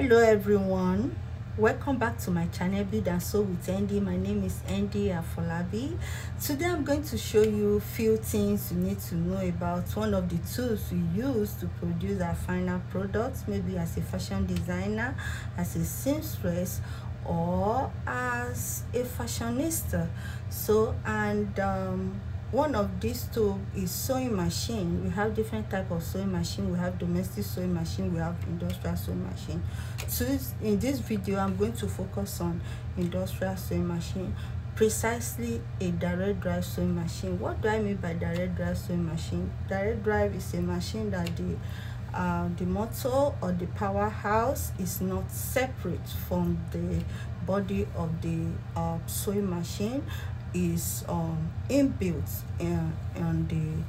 Hello everyone, welcome back to my channel Build and Sew with Andy. My name is Andy Afolabi. Today I'm going to show you a few things you need to know about one of the tools we use to produce our final products, maybe as a fashion designer, as a seamstress, or as a fashionista. One of these tools is sewing machine. We have different type of sewing machine. We have domestic sewing machine, we have industrial sewing machine. So in this video I'm going to focus on industrial sewing machine, precisely a direct drive sewing machine. What do I mean by direct drive sewing machine? Direct drive is a machine that the motor or the powerhouse is not separate from the body of the sewing machine, is inbuilt on the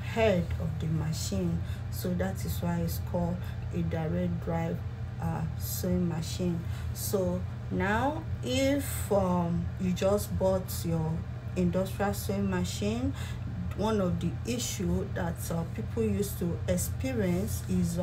head of the machine. So that is why it's called a direct drive sewing machine. So now if you just bought your industrial sewing machine, one of the issue that people used to experience is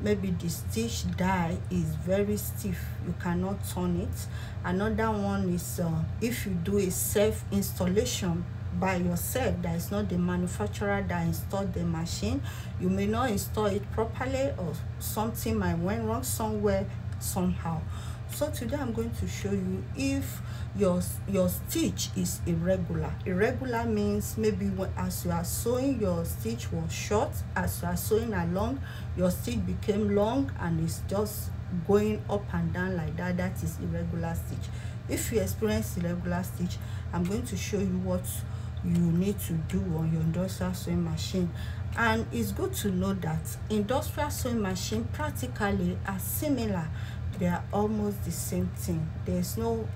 maybe the stitch die is very stiff, you cannot turn it. Another one is if you do a self installation by yourself, that is not the manufacturer that installed the machine, you may not install it properly, or something might went wrong somewhere somehow. So today I'm going to show you if your stitch is irregular. Irregular means maybe as you are sewing, your stitch was short. As you are sewing along, your stitch became long and it's just going up and down like that. That is irregular stitch. If you experience irregular stitch, I'm going to show you what you need to do on your industrial sewing machine. And it's good to know that industrial sewing machine practically are similar. They are almost the same thing. There's no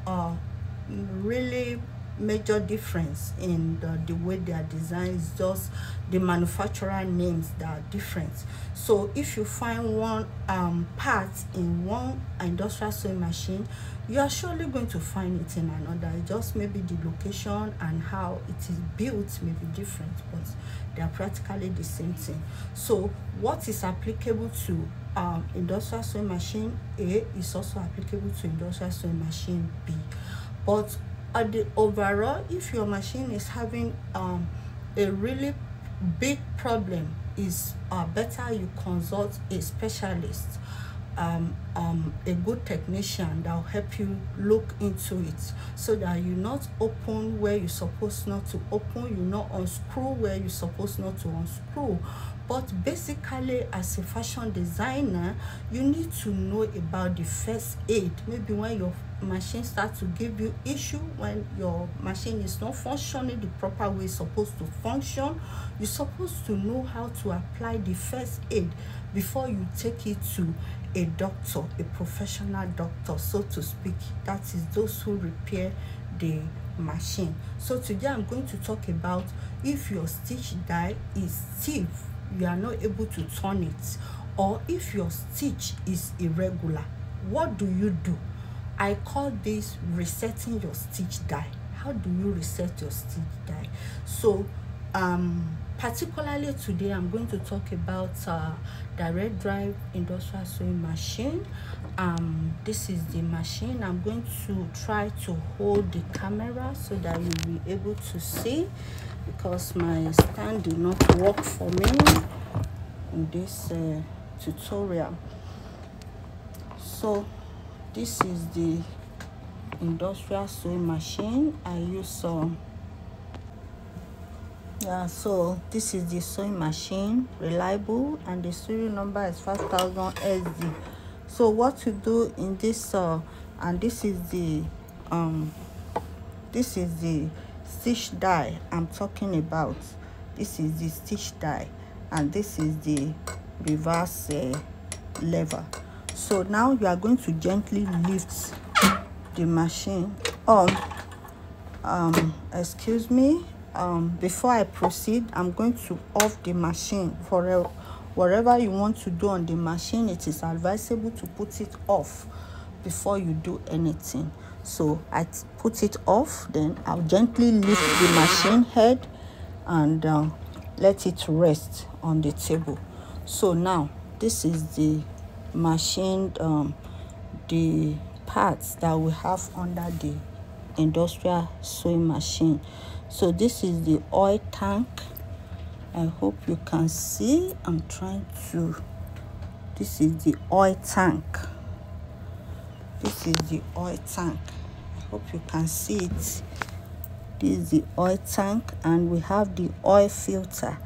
really major difference in the way they are designed. It's just the manufacturer names that are different. So if you find one part in one industrial sewing machine, you are surely going to find it in another. It just maybe the location and how it is built may be different, but they are practically the same thing. So what is applicable to industrial sewing machine A is also applicable to industrial sewing machine B. But at the overall, if your machine is having a really big problem, is better you consult a specialist, a good technician that will help you look into it, so that you not open where you're supposed not to open, you not unscrew where you're supposed not to unscrew. But basically, as a fashion designer, you need to know about the first aid. Maybe when your machine starts to give you issue, when your machine is not functioning the proper way it's supposed to function, you're supposed to know how to apply the first aid before you take it to a doctor, a professional doctor, so to speak. That is those who repair the machine. So today I'm going to talk about if your stitch die is stiff, you are not able to turn it, or if your stitch is irregular, what do you do? I call this resetting your stitch die. How do you reset your stitch die? So particularly today I'm going to talk about direct drive industrial sewing machine. This is the machine. I'm going to try to hold the camera so that you'll be able to see, because my stand did not work for me in this tutorial. So this is the industrial sewing machine I use. So this is the sewing machine, reliable, and the serial number is 5000 SD. So what to do in this and this is the stitch die I'm talking about. This is the stitch die, and this is the reverse lever. So now you are going to gently lift the machine on. Excuse me, before I proceed, I'm going to off the machine. For whatever you want to do on the machine, it is advisable to put it off before you do anything. So I put it off, then I'll gently lift the machine head and let it rest on the table. So now this is the machined the parts that we have under the industrial sewing machine. So this is the oil tank. I hope you can see. I'm trying to. This is the oil tank. This is the oil tank. I hope you can see it. This is the oil tank, and we have the oil filter.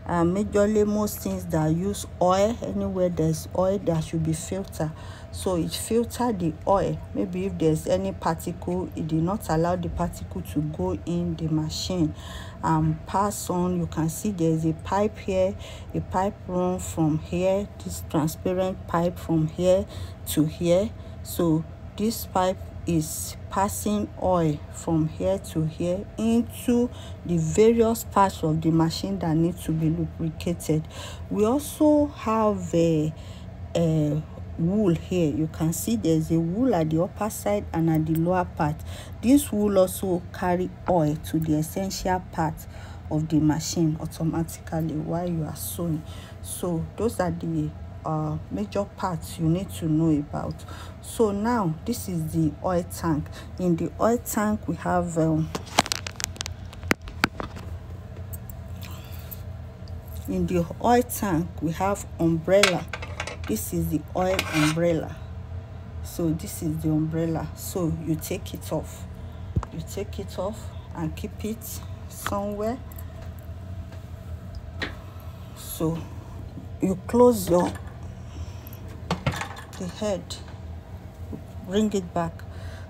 Majorly most things that use oil, anywhere there's oil, there should be filter. So it filter the oil. Maybe if there's any particle, it did not allow the particle to go in the machine and pass on. You can see there's a pipe here, a pipe run from here, this transparent pipe from here to here. So this pipe is passing oil from here to here into the various parts of the machine that need to be lubricated. We also have a wool here. You can see there's a wool at the upper side and at the lower part. This wool also carry oil to the essential part of the machine automatically while you are sewing. So those are the major parts you need to know about. So now this is the oil tank. In the oil tank we have umbrella. This is the oil umbrella. So this is the umbrella. So you take it off. You take it off and keep it somewhere. So you close the head, bring it back.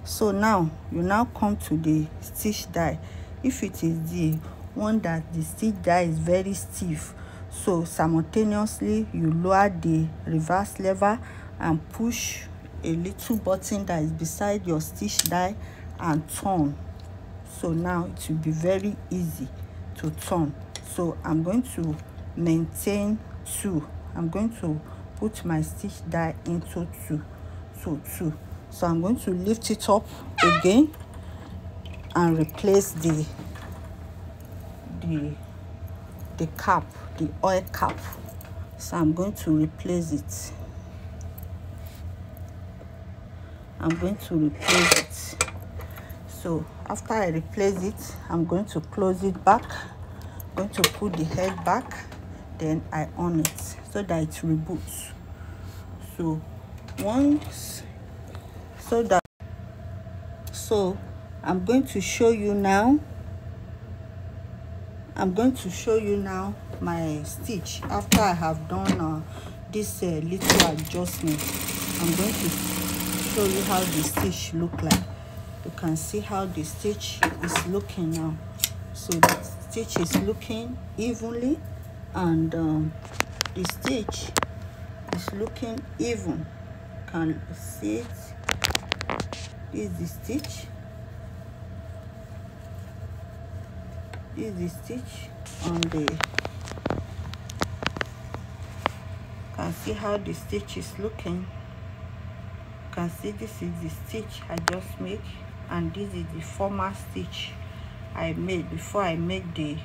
So now you come to the stitch die. If it is the one that the stitch die is very stiff, so simultaneously you lower the reverse lever and push a little button that is beside your stitch die and turn. So now it will be very easy to turn. So I'm going to maintain 2. I'm going to put my stitch die into 2. So 2. So I'm going to lift it up again and replace the cap, the oil cap. So I'm going to replace it. I'm going to replace it. So after I replace it, I'm going to close it back. I'm going to put the head back, then I on it so that it reboots. So I'm going to show you now. I'm going to show you now my stitch after I have done this little adjustment. I'm going to show you how the stitch look like. You can see how the stitch is looking now. So the stitch is looking evenly, and the stitch is looking even. You can see it. This is the stitch. This is the stitch on the. You can see how the stitch is looking. You can see this is the stitch I just made, and this is the former stitch I made before I made the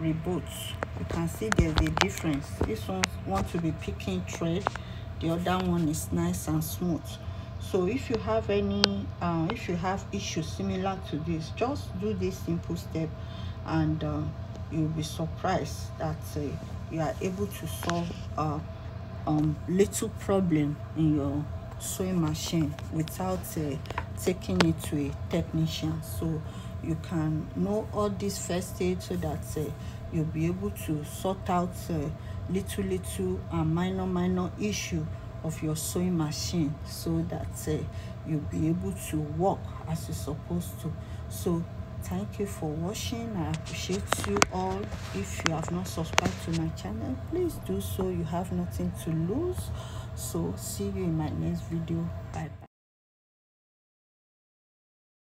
reboots. You can see there's a difference. This one wants to be picking thread, the other one is nice and smooth. So if you have any issues similar to this, just do this simple step, and you'll be surprised that you are able to solve little problem in your sewing machine without taking it to a technician. So you can know all this first aid so that you'll be able to sort out little and minor issue of your sewing machine, so that you'll be able to work as you're supposed to. So thank you for watching. I appreciate you all. If you have not subscribed to my channel, please do so. You have nothing to lose. So see you in my next video. Bye bye.